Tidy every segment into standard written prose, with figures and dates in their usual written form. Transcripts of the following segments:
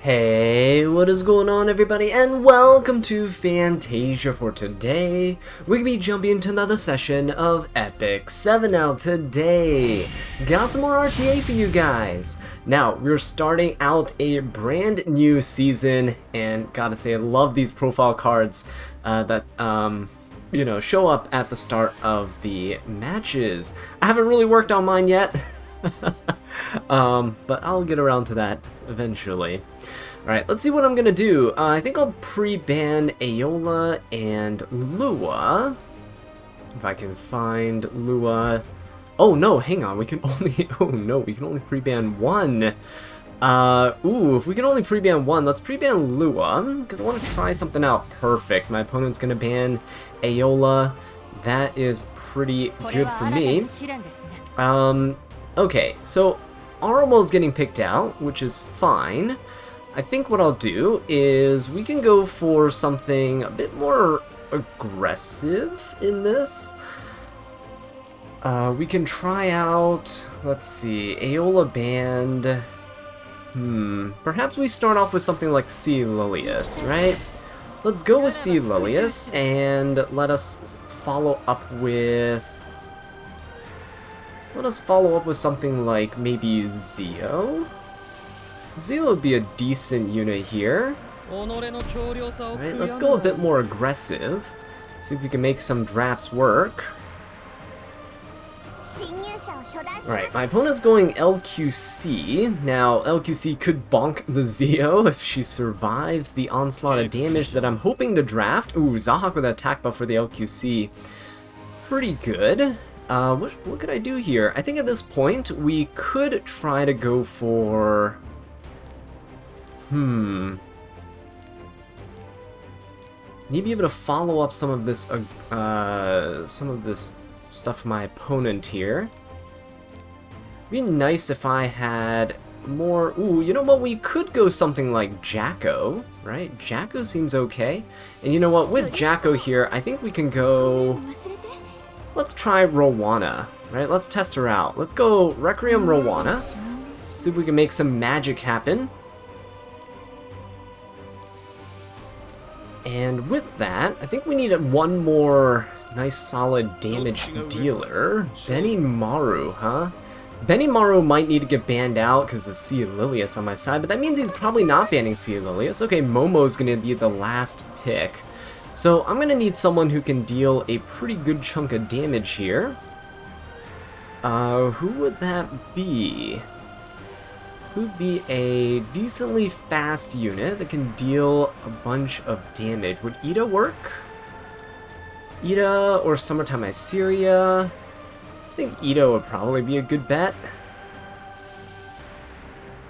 Hey, what is going on everybody, and welcome to Fantasia. For today, we're gonna be jumping into another session of Epic 7 out today. Got some more RTA for you guys. Now, we're starting out a brand new season, and gotta say I love these profile cards that you know, show up at the start of the matches. I haven't really worked on mine yet. But I'll get around to that eventually. Alright, let's see what I'm gonna do. I think I'll pre-ban Aola and Lua. If I can find Lua. Oh no, hang on, we can only we can only pre-ban one. If we can only pre-ban one, let's pre-ban Lua, because I want to try something out. Perfect. My opponent's gonna ban Aola. That is pretty good for me. Okay, so Arumo's getting picked out, which is fine. I think what I'll do is we can go for something a bit more aggressive in this. We can try out, let's see, Aola band. Perhaps we start off with something like C. Lilius, right? Let's go with C. Lilius and let us follow up with something like maybe Zio. Zio would be a decent unit here. Alright, let's go a bit more aggressive. See if we can make some drafts work. Alright, my opponent's going LQC. Now, LQC could bonk the Zio if she survives the onslaught of damage that I'm hoping to draft. Ooh, Zahak with an attack buff for the LQC. Pretty good. What could I do here? I think at this point we could try to go for maybe able to follow up some of this stuff my opponent here. It'd be nice if I had more. Ooh, you know what? We could go something like Jacko, right? Jacko seems okay. And you know what? With Jacko here, I think we can go. Let's try Rowana, right? Let's test her out. Let's go Requiem Rowana. See if we can make some magic happen. And with that, I think we need one more nice solid damage dealer. Benimaru, huh? Benimaru might need to get banned out because of C. Lilius on my side, but that means he's probably not banning C. Lilius. Okay, Momo's gonna be the last pick. So I'm gonna need someone who can deal a pretty good chunk of damage here. Who would that be? Who'd be a decently fast unit that can deal a bunch of damage? Would Ida work? Ida or Summertime Iseria? I think Ida would probably be a good bet.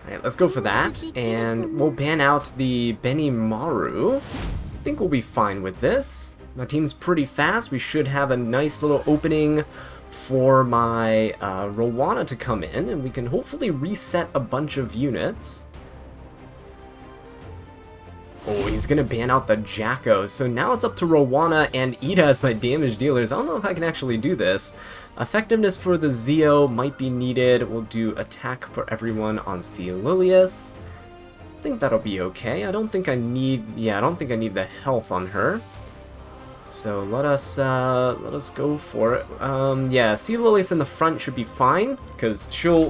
Alright, let's go for that, and we'll ban out the Benimaru. I think we'll be fine with this. My team's pretty fast. We should have a nice little opening for my Rowana to come in, and we can hopefully reset a bunch of units. Oh, he's gonna ban out the Jacko, so now it's up to Rowana and Ida as my damage dealers. I don't know if I can actually do this. Effectiveness for the Zio might be needed. We'll do attack for everyone on C. Lilius. I think that'll be okay. I don't think I need the health on her. So let us go for it. Yeah, C. Lilius in the front should be fine, because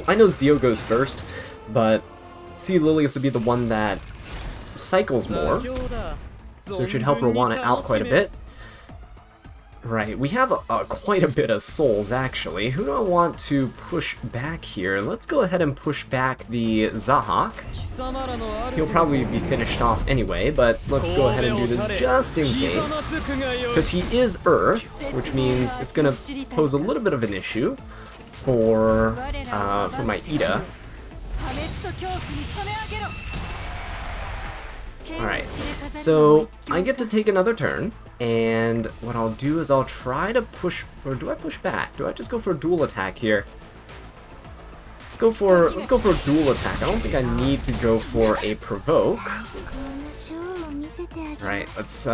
I know Zio goes first, but C. Lilius would be the one that cycles more, so it should help Rowana out quite a bit. Right, we have quite a bit of souls, actually. Who do I want to push back here? Let's go ahead and push back the Zahak. He'll probably be finished off anyway, but let's go ahead and do this just in case. Because he is Earth, which means it's going to pose a little bit of an issue for my Ida. Alright, so I get to take another turn, and what I'll do is I'll try to push, or do I push back? Do I just go for a dual attack here? Let's go for a dual attack. I don't think I need to go for a provoke. Alright, let's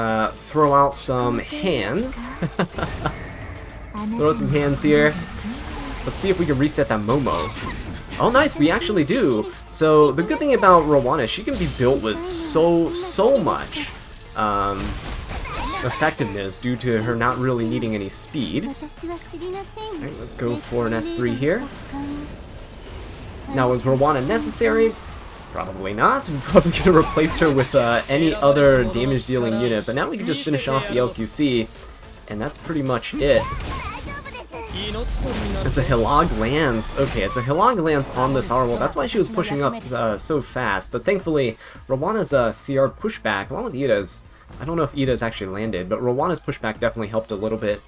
throw out some hands. Throw some hands here. Let's see if we can reset that Momo. Oh, nice, we actually do. So, the good thing about Rowana is she can be built with so much effectiveness due to her not really needing any speed. Alright, let's go for an S3 here. Now, was Rowana necessary? Probably not. I'm probably going to replace her with any other damage-dealing unit, but now we can just finish off the LQC, and that's pretty much it. It's a Hilag Lance. Okay, it's a Hilag Lance on this R. Well, that's why she was pushing up so fast, but thankfully, Rowana's CR pushback, along with Ida's, I don't know if Ida's actually landed, but Rowana's pushback definitely helped a little bit.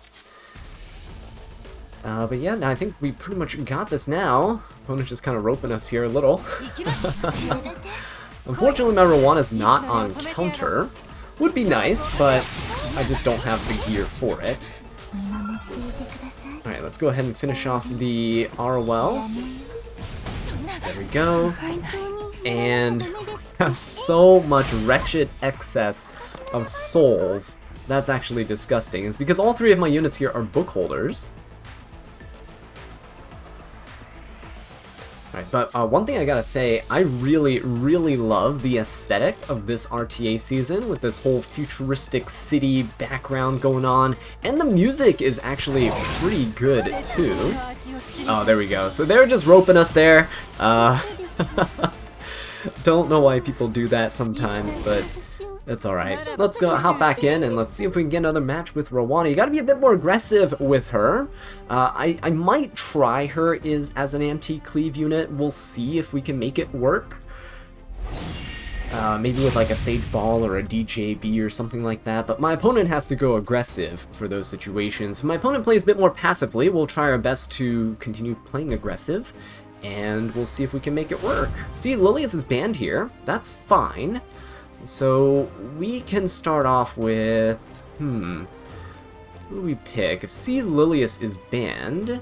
But yeah, I think we pretty much got this now. Opponent's just kind of roping us here a little. Unfortunately, my Rowana's not on counter. Would be nice, but I just don't have the gear for it. Alright, let's go ahead and finish off the ROL. There we go. And we have so much wretched excess of souls. That's actually disgusting. It's because all three of my units here are book holders. Alright, but one thing I gotta say, I really love the aesthetic of this RTA season with this whole futuristic city background going on, and the music is actually pretty good too. Oh, there we go. So they're just roping us there. Don't know why people do that sometimes, but it's alright. Let's go hop back in and let's see if we can get another match with Rowana. You gotta be a bit more aggressive with her. I might try her as an anti-cleave unit. We'll see if we can make it work. Maybe with like a Sage Ball or a DJB or something like that, but my opponent has to go aggressive for those situations. If my opponent plays a bit more passively, we'll try our best to continue playing aggressive, and we'll see if we can make it work. See, Lilius is banned here. That's fine. So we can start off with, who do we pick? If C. Lilius is banned,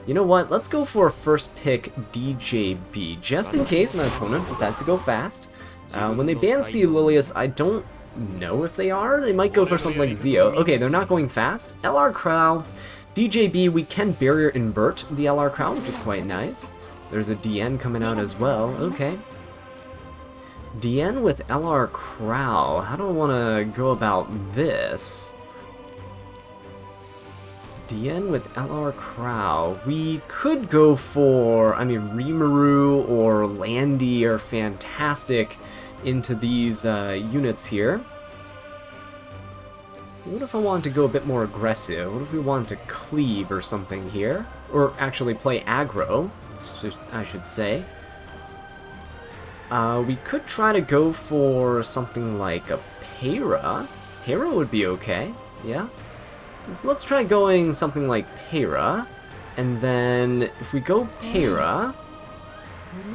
you know what, let's go for a first pick DJB, just in case my opponent decides to go fast. When they ban C. Lilius, I don't know if they are. They might go for something like Zeo. Okay, they're not going fast. LR Crow, DJB, we can barrier invert the LR Crow, which is quite nice. There's a DN coming out as well, okay. DN with LR Crow. How do I want to go about this? DN with LR Crow. We could go for, I mean, Rimuru or Landy are fantastic into these units here. What if I wanted to go a bit more aggressive? What if we wanted to cleave or something here? Or actually play aggro, I should say. We could try to go for something like a Para. Para would be okay, yeah. Let's try going something like Para, and then if we go Para,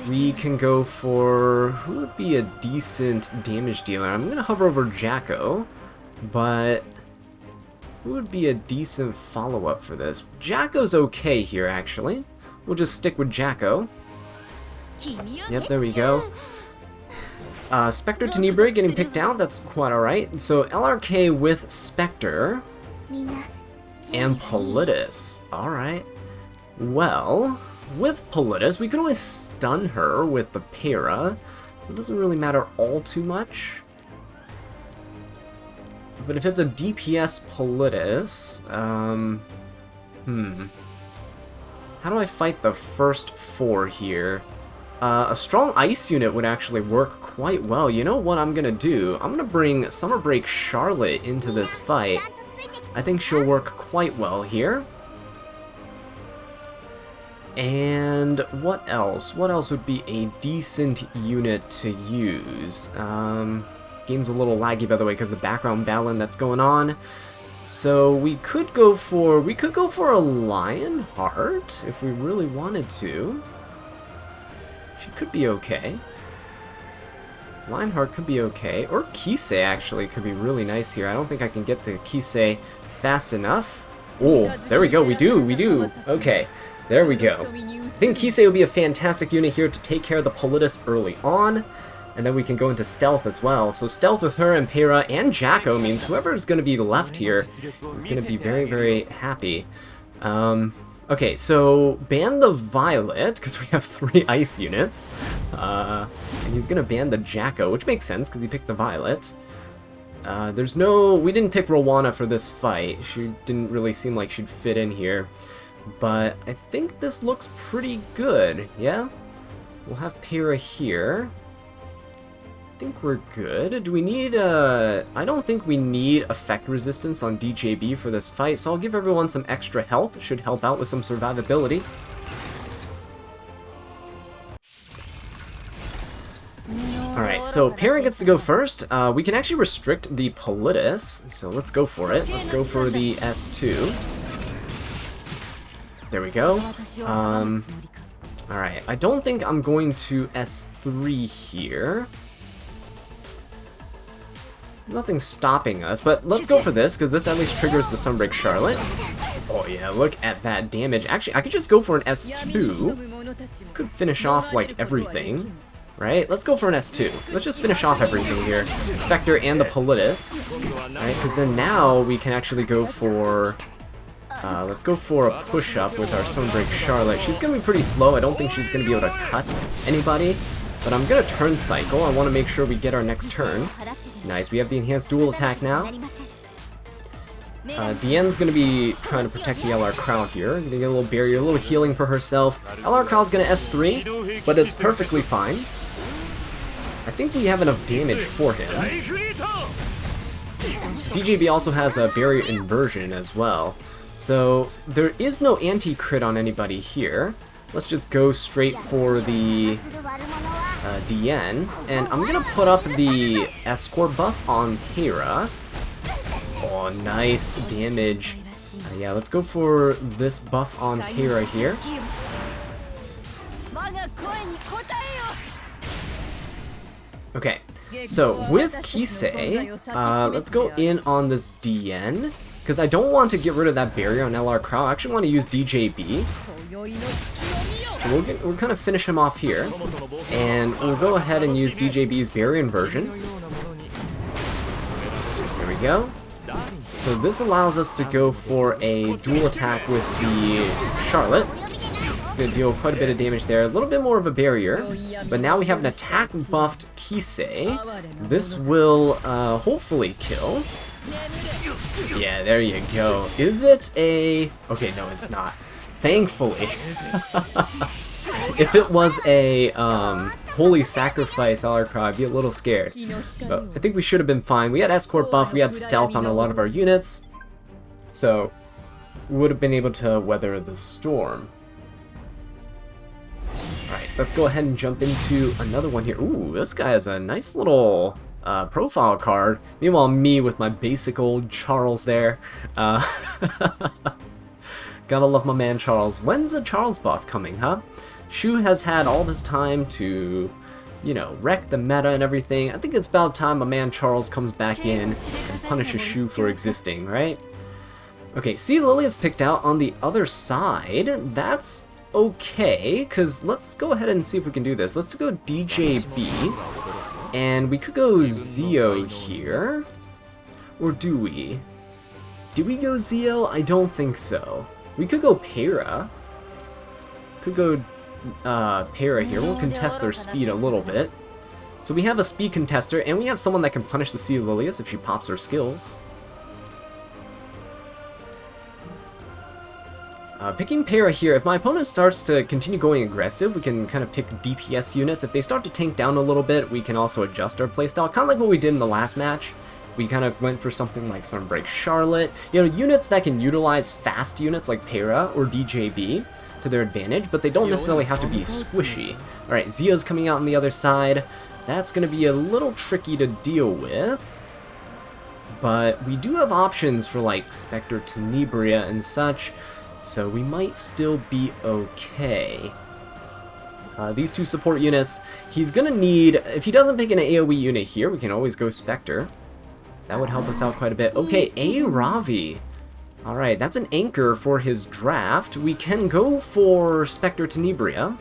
we can go for, who would be a decent damage dealer? I'm going to hover over Jacko, but who would be a decent follow-up for this? Jacko's okay here, actually. We'll just stick with Jacko. Yep, there we go. Spectre Tenebra getting picked out, that's quite alright. So LRK with Spectre and Politis. Alright. Well, with Politis, we could always stun her with the Para, so it doesn't really matter all too much. But if it's a DPS Politis, how do I fight the first four here? A strong ice unit would actually work quite well. You know what I'm gonna do? I'm gonna bring Summer Break Charlotte into this fight. I think she'll work quite well here. And what else? What else would be a decent unit to use? Game's a little laggy, by the way, because the background battling that's going on. So we could go for a Lionheart if we really wanted to. She could be okay. Lionheart could be okay. Or Kisei actually could be really nice here. I don't think I can get the Kisei fast enough. Oh, there we go. We do. Okay, there we go. I think Kisei would be a fantastic unit here to take care of the Politis early on. And then we can go into Stealth as well. So Stealth with her and Para and Jacko means whoever is going to be left here is going to be very, very happy. Okay, so ban the Violet, because we have 3 ice units. And he's gonna ban the Jacko, which makes sense, because he picked the Violet. We didn't pick Rowana for this fight. She didn't really seem like she'd fit in here. But I think this looks pretty good, yeah? We'll have Pyrrha here. I think we're good. Do we need, I don't think we need effect resistance on DJB for this fight, so I'll give everyone some extra health. It should help out with some survivability. Alright, so Pyrrha gets to go first. We can actually restrict the Politis, so let's go for it. Let's go for the S2. There we go. Alright, I don't think I'm going to S3 here. Nothing's stopping us, but let's go for this, because this at least triggers the Sunbreak Charlotte. Oh yeah, look at that damage. Actually, I could just go for an S2. This could finish off, like, everything. Right? Let's go for an S2. Let's just finish off everything here. Spectre and the Politis. Right? Because then now we can actually go for... let's go for a push-up with our Sunbreak Charlotte. She's going to be pretty slow. I don't think she's going to be able to cut anybody. But I'm going to turn cycle. I want to make sure we get our next turn. Nice, we have the enhanced dual attack now. Diane's going to be trying to protect the LR Crow here. Going to get a little barrier, a little healing for herself. LR Crow's going to S3, but it's perfectly fine. I think we have enough damage for him. DJB also has a barrier inversion as well. So there is no anti-crit on anybody here. Let's just go straight for the DN. And I'm going to put up the escort buff on Pyrrha. Oh, nice damage. Yeah, let's go for this buff on Pyrrha here. Okay, so with Kisei, let's go in on this DN, because I don't want to get rid of that barrier on LR Crow. I actually want to use DJB. So we'll kind of finish him off here, and we'll go ahead and use DJB's barrier inversion. There we go. So this allows us to go for a dual attack with the Charlotte. It's going to deal quite a bit of damage there. A little bit more of a barrier. But now we have an attack buffed Kisei. This will hopefully kill. Yeah, there you go. Is it a... Okay, no, it's not. Thankfully. If it was a holy sacrifice LR Crow, I'd be a little scared. But I think we should have been fine. We had escort buff, we had stealth on a lot of our units. So we would have been able to weather the storm. Alright, let's go ahead and jump into another one here. Ooh, this guy has a nice little profile card. Meanwhile, me with my basic old Charles there. Gotta love my man Charles. When's a Charles buff coming, huh? Shu has had all this time to, you know, wreck the meta and everything. I think it's about time my man Charles comes back in and punishes Shu for existing, right? Okay, Sea Lily is picked out on the other side. That's okay, because let's go ahead and see if we can do this. Let's go DJB, and we could go Zio here. Or do we? Do we go Zio? I don't think so. We could go Pyrrha. Could go Pyrrha here. We'll contest their speed a little bit. So we have a speed contester, and we have someone that can punish the Sea Lilius if she pops her skills. Picking Pyrrha here, if my opponent starts to continue going aggressive, we can kind of pick DPS units. If they start to tank down a little bit, we can also adjust our playstyle, kind of like what we did in the last match. We kind of went for something like Sunbreak Charlotte. You know, units that can utilize fast units like Pyrrha or DJB to their advantage, but they don't necessarily have to be squishy. Alright, Zio's coming out on the other side. That's going to be a little tricky to deal with. But we do have options for like Spectre Tenebria and such, so we might still be okay. These two support units, he's going to need, if he doesn't pick an AoE unit here, we can always go Spectre. That would help us out quite a bit. Okay, A. Ravi. Alright, that's an anchor for his draft. We can go for Spectre Tenebria.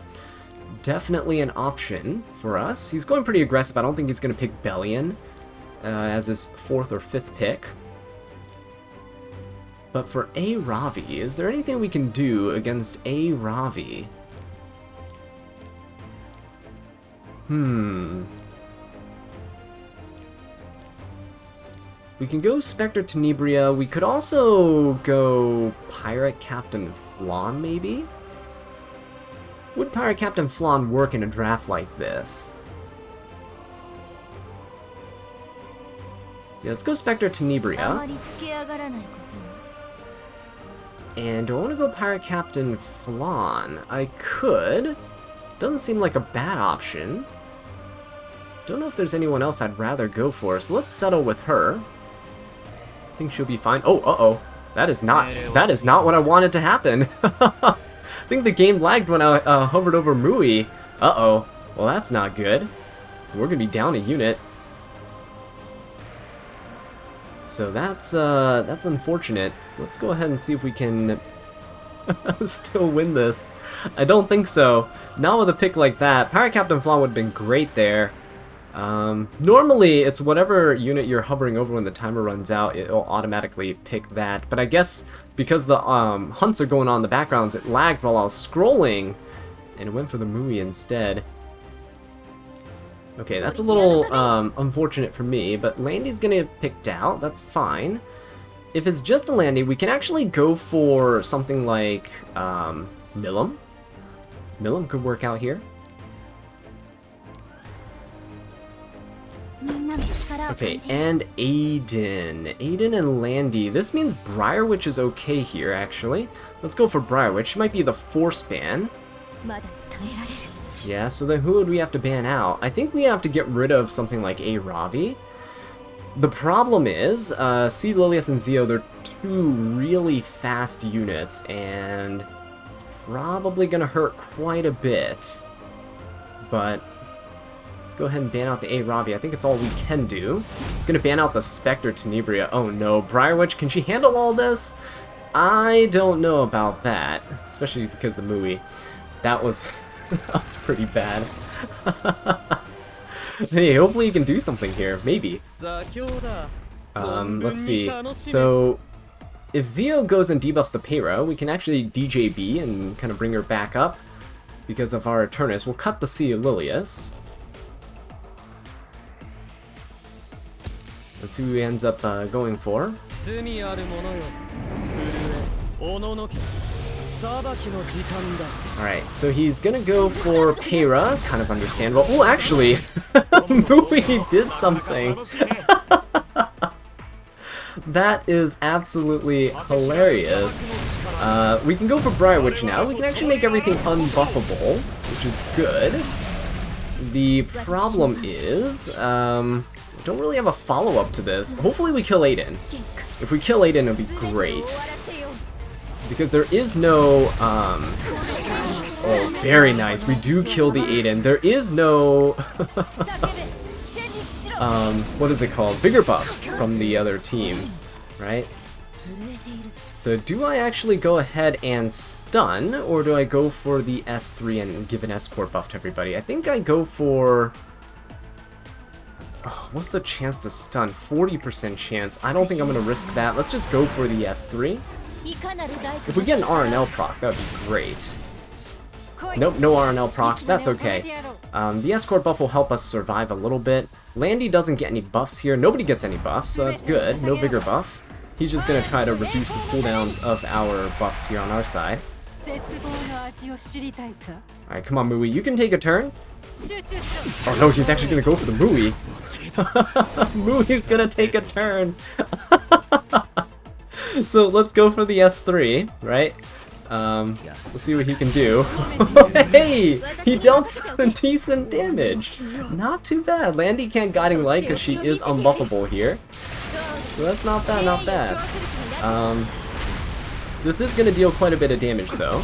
Definitely an option for us. He's going pretty aggressive. I don't think he's going to pick Bellion as his 4th or 5th pick. But for a Ravi, is there anything we can do against a Ravi? We can go Spectre Tenebria. We could also go Pirate Captain Flan, maybe? Would Pirate Captain Flan work in a draft like this? Yeah, let's go Spectre Tenebria. And do I want to go Pirate Captain Flan? I could. Doesn't seem like a bad option. Don't know if there's anyone else I'd rather go for, so let's settle with her. I think she'll be fine. Oh, uh-oh. That is not what I wanted to happen. I think the game lagged when I hovered over Mui. Uh-oh. Well, that's not good. We're gonna be down a unit. So that's unfortunate. Let's go ahead and see if we can still win this. I don't think so. Not with a pick like that. Pirate Captain Flan would have been great there. Normally, it's whatever unit you're hovering over when the timer runs out, it'll automatically pick that. But I guess because the hunts are going on in the backgrounds, it lagged while I was scrolling, and it went for the Mui instead. Okay, that's a little unfortunate for me, but Landy's gonna get picked out. That's fine. If it's just a Landy, we can actually go for something like Milim. Milim could work out here. Okay, and Aiden. Aiden and Landy. This means Briarwitch is okay here, actually. Let's go for Briarwitch. She might be the force ban. Yeah, so then who would we have to ban out? I think we have to get rid of something like a Ravi. The problem is, C. Lilius and Zeo, they're two really fast units, and it's probably going to hurt quite a bit. But let's go ahead and ban out the A. Ravi. I think it's all we can do. It's going to ban out the Spectre Tenebria. Oh no, Briarwitch, can she handle all this? I don't know about that, especially because the Mui. That was... that was pretty bad. Hey, hopefully you can do something here. Maybe. Let's see. So, if Zeo goes and debuffs the Pera, we can actually DJB and kind of bring her back up because of our Eternus. We'll cut the Sea Lilius. Let's see who he ends up going for. Alright, so he's gonna go for Pera, kind of understandable. Oh, actually, Mui did something. That is absolutely hilarious. We can go for Briarwitch now. We can actually make everything unbuffable, which is good. The problem is, we don't really have a follow-up to this. Hopefully we kill Aiden. If we kill Aiden, it'll be great. Because there is no, oh, very nice. We do kill the Aiden. There is no, what is it called? Vigor buff from the other team, right? So do I actually go ahead and stun, or do I go for the S3 and give an escort buff to everybody? I think I go for... Oh, what's the chance to stun? 40% chance. I don't think I'm going to risk that. Let's just go for the S3. If we get an RNL proc, that would be great. Nope, no RNL proc. That's okay. The escort buff will help us survive a little bit. Landy doesn't get any buffs here. Nobody gets any buffs, so that's good. No vigor buff. He's just going to try to reduce the cooldowns of our buffs here on our side. Alright, come on, Mui. You can take a turn. Oh no, he's actually going to go for the Mui. Mui's going to take a turn. So let's go for the S3, right? Let's see what he can do. Hey! He dealt some decent damage. Not too bad. Landy can't Guiding Light because she is unbuffable here. So that's not bad, not bad. This is going to deal quite a bit of damage though.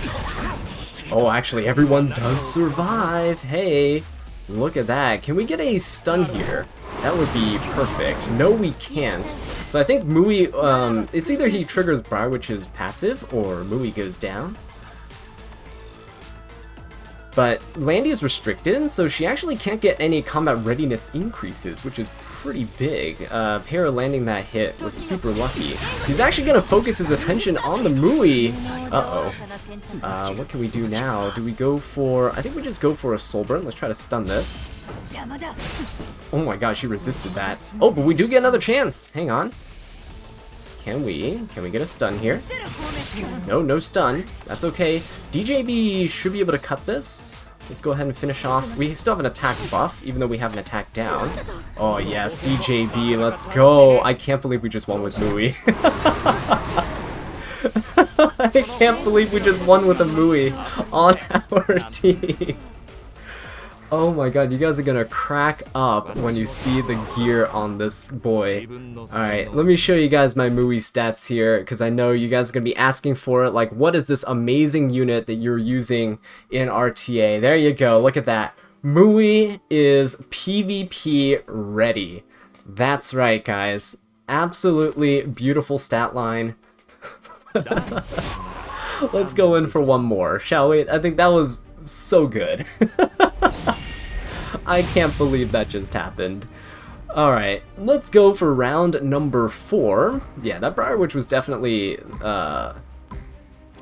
Oh, actually, everyone does survive. Hey! Look at that. Can we get a stun here? That would be perfect. No, we can't. So I think Mui, it's either he triggers Briarwitch's passive, or Mui goes down. But Landy is restricted, so she actually can't get any combat readiness increases, which is pretty big. Para landing that hit was super lucky. He's actually going to focus his attention on the Mui. Uh-oh. What can we do now? Do we go for... I think we just go for a Soul Burn. Let's try to stun this. Oh my god, she resisted that. Oh, but we do get another chance. Hang on. Can we get a stun here? No, no stun. That's okay. DJB should be able to cut this. Let's go ahead and finish off. We still have an attack buff, even though we have an attack down. Oh yes, DJB, let's go. I can't believe we just won with Mui. I can't believe we just won with a Mui on our team. Oh my god, you guys are gonna crack up when you see the gear on this boy. Alright, let me show you guys my Mui stats here, because I know you guys are gonna be asking for it. Like, what is this amazing unit that you're using in RTA? There you go, look at that. Mui is PvP ready. That's right, guys. Absolutely beautiful stat line. Let's go in for one more, shall we? I think that was so good. I can't believe that just happened. Alright, let's go for round number 4. Yeah, that Briar Witch was definitely the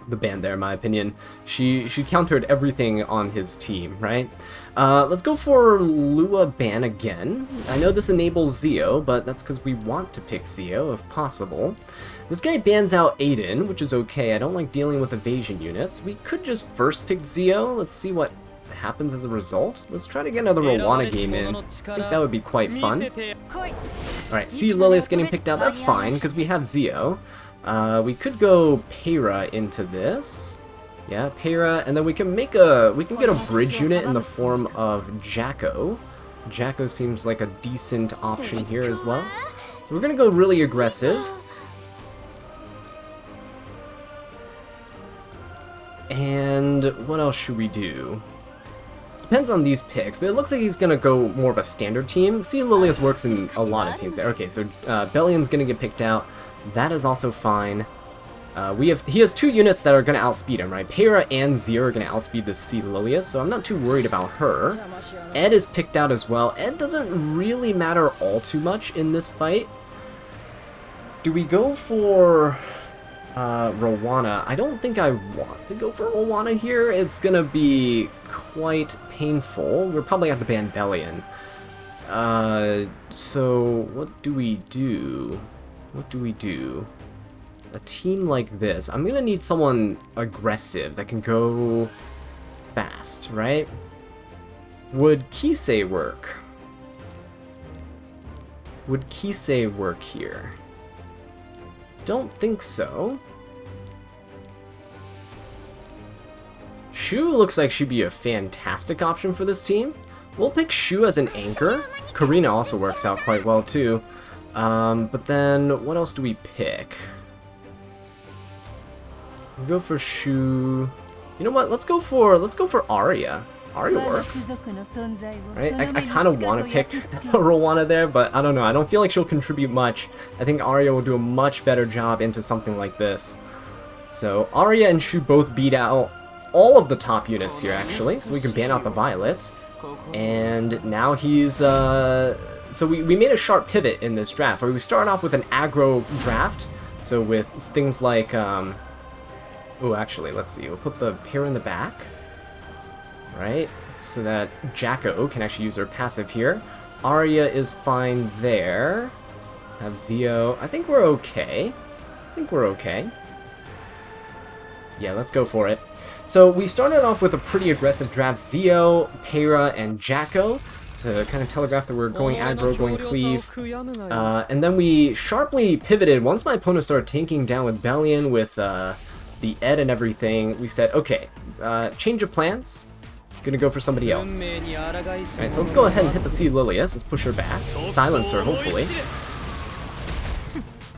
band there, in my opinion. She countered everything on his team, right? Let's go for Lua ban again. I know this enables Zio, but that's because we want to pick Zio if possible. This guy bans out Aiden, which is okay. I don't like dealing with evasion units. We could just first pick Zio. Let's see what happens as a result. Let's try to get another Rowana game in. I think that would be quite fun. Alright, Sea Lilius getting picked out. That's fine, because we have Zio. We could go Para into this. Yeah, Para, and then we can get a bridge unit in the form of Jacko. Jacko seems like a decent option here as well. So we're gonna go really aggressive. And what else should we do? Depends on these picks, but it looks like he's gonna go more of a standard team. Sea Lilius works in a lot of teams there. Okay, so Bellion's gonna get picked out. That is also fine. He has 2 units that are gonna outspeed him, right? Para and Zio are gonna outspeed the Sea Lilius, so I'm not too worried about her. Ed is picked out as well. Ed doesn't really matter all too much in this fight. Do we go for Rowana? I don't think I want to go for Rowana here. It's gonna be quite painful. We're probably at the ban Bellion. So what do we do? What do we do? A team like this, I'm gonna need someone aggressive that can go fast, right? Would Kisei work? Would Kisei work here? Don't think so. Shu looks like she'd be a fantastic option for this team. We'll pick Shu as an anchor. Karina also works out quite well too. But then what else do we pick? We'll go for Shu. You know what? Let's go for Arya. Arya works. Right? I kind of want to pick Rowana there, but I don't know. I don't feel like she'll contribute much. I think Arya will do a much better job into something like this. So Arya and Shu both beat out all of the top units here, actually. So we can ban out the Violet. And now he's... So we made a sharp pivot in this draft, where we started off with an aggro draft. So with things like... Oh, actually, let's see. We'll put the pair in the back. Right? So that Jacko can actually use her passive here. Arya is fine there. Have Zio. I think we're okay. Yeah, let's go for it. So we started off with a pretty aggressive draft. Zio, Para, and Jacko to kind of telegraph that we're going aggro, going cleave. And then we sharply pivoted. Once my opponent started tanking down with Bellion, with the Ed and everything, we said, okay, change of plans. Gonna go for somebody else. Alright, so let's go ahead and hit the Sea Lilius. Let's push her back. Silence her, hopefully.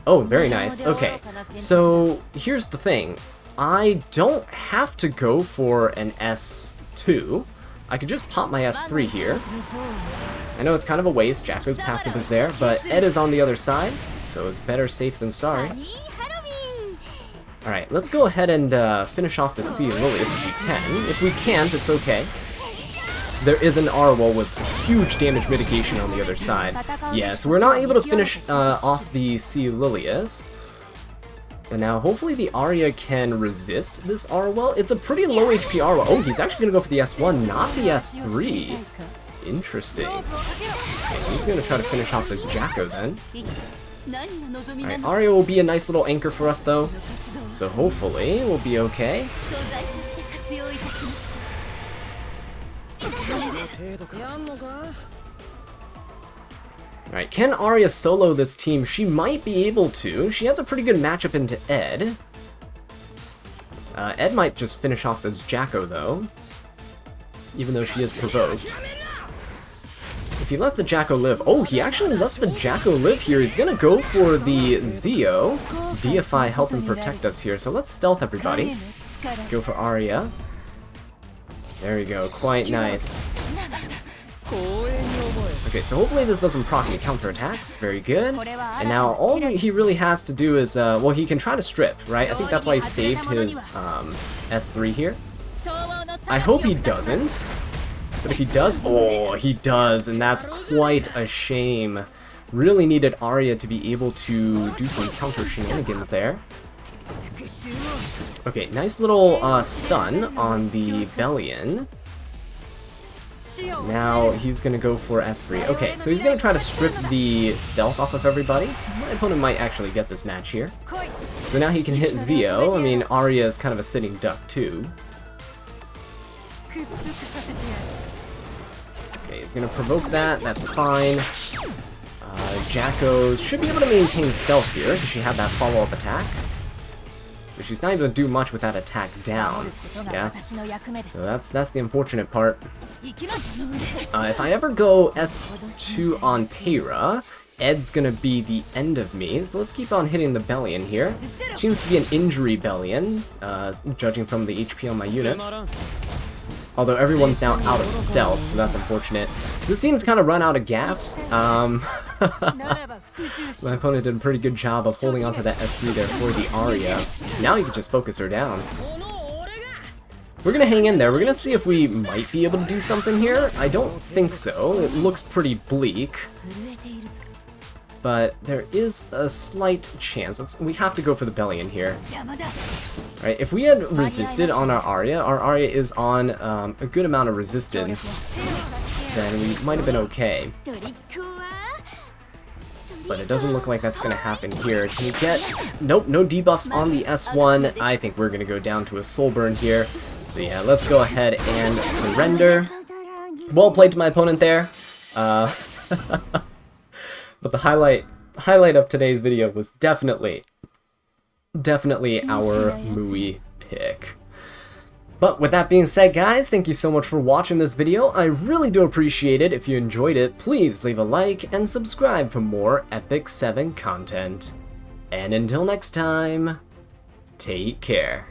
Oh, very nice. Okay, so here's the thing. I don't have to go for an S2. I could just pop my S3 here. I know it's kind of a waste. Jacko's passive is there, but Ed is on the other side, so it's better safe than sorry. Alright, let's go ahead and finish off the Sea Lilius if we can. If we can't, it's okay. There is an Arwol with huge damage mitigation on the other side. Yeah, so we're not able to finish off the Sea Lilius. But now, hopefully the Arya can resist this Arwol. It's a pretty low HP Arwol. Oh, he's actually going to go for the S1, not the S3. Interesting. Okay, he's going to try to finish off this Jacko then. Alright, Arya will be a nice little anchor for us though. So hopefully we'll be okay. Alright, can Arya solo this team? She might be able to. She has a pretty good matchup into Ed. Ed might just finish off this Jacko though, even though she is provoked. If he lets the Jacko live... Oh, he actually lets the Jacko live here. He's gonna go for the Zeo. Deify help him protect us here. So let's stealth everybody. Let's go for Arya. There we go. Quite nice. Okay, so hopefully this doesn't proc any counterattacks. Very good. And now all he really has to do is... well, he can try to strip, right? I think that's why he saved his S3 here. I hope he doesn't. But if he does, oh, he does, and that's quite a shame. Really needed Arya to be able to do some counter shenanigans there. Okay, nice little stun on the Bellion. Now he's going to go for S3. Okay, so he's going to try to strip the stealth off of everybody. My opponent might actually get this match here. So now he can hit Zeo. I mean, Arya is kind of a sitting duck too. Okay, he's gonna provoke that, that's fine. Jacko should be able to maintain stealth here, because she had that follow-up attack. But she's not able to do much with that attack down. Yeah, so that's the unfortunate part. If I ever go S2 on Peyra, Ed's gonna be the end of me, so let's keep on hitting the Bellion here. Seems to be an injury Bellion, judging from the HP on my units. Although everyone's now out of stealth, so that's unfortunate. This team's kind of run out of gas. My opponent did a pretty good job of holding onto that S3 there for the Arya. Now you can just focus her down. We're gonna hang in there. We're gonna see if we might be able to do something here. I don't think so. It looks pretty bleak. But there is a slight chance. We have to go for the Bellion here. Alright, if we had resisted on our Arya is on a good amount of resistance, then we might have been okay. But it doesn't look like that's going to happen here. Can we get... Nope, no debuffs on the S1. I think we're going to go down to a soul burn here. So yeah, let's go ahead and surrender. Well played to my opponent there. But the highlight of today's video was definitely our Mui pick. But with that being said, guys, thank you so much for watching this video. I really do appreciate it. If you enjoyed it, please leave a like and subscribe for more Epic 7 content. And until next time, take care.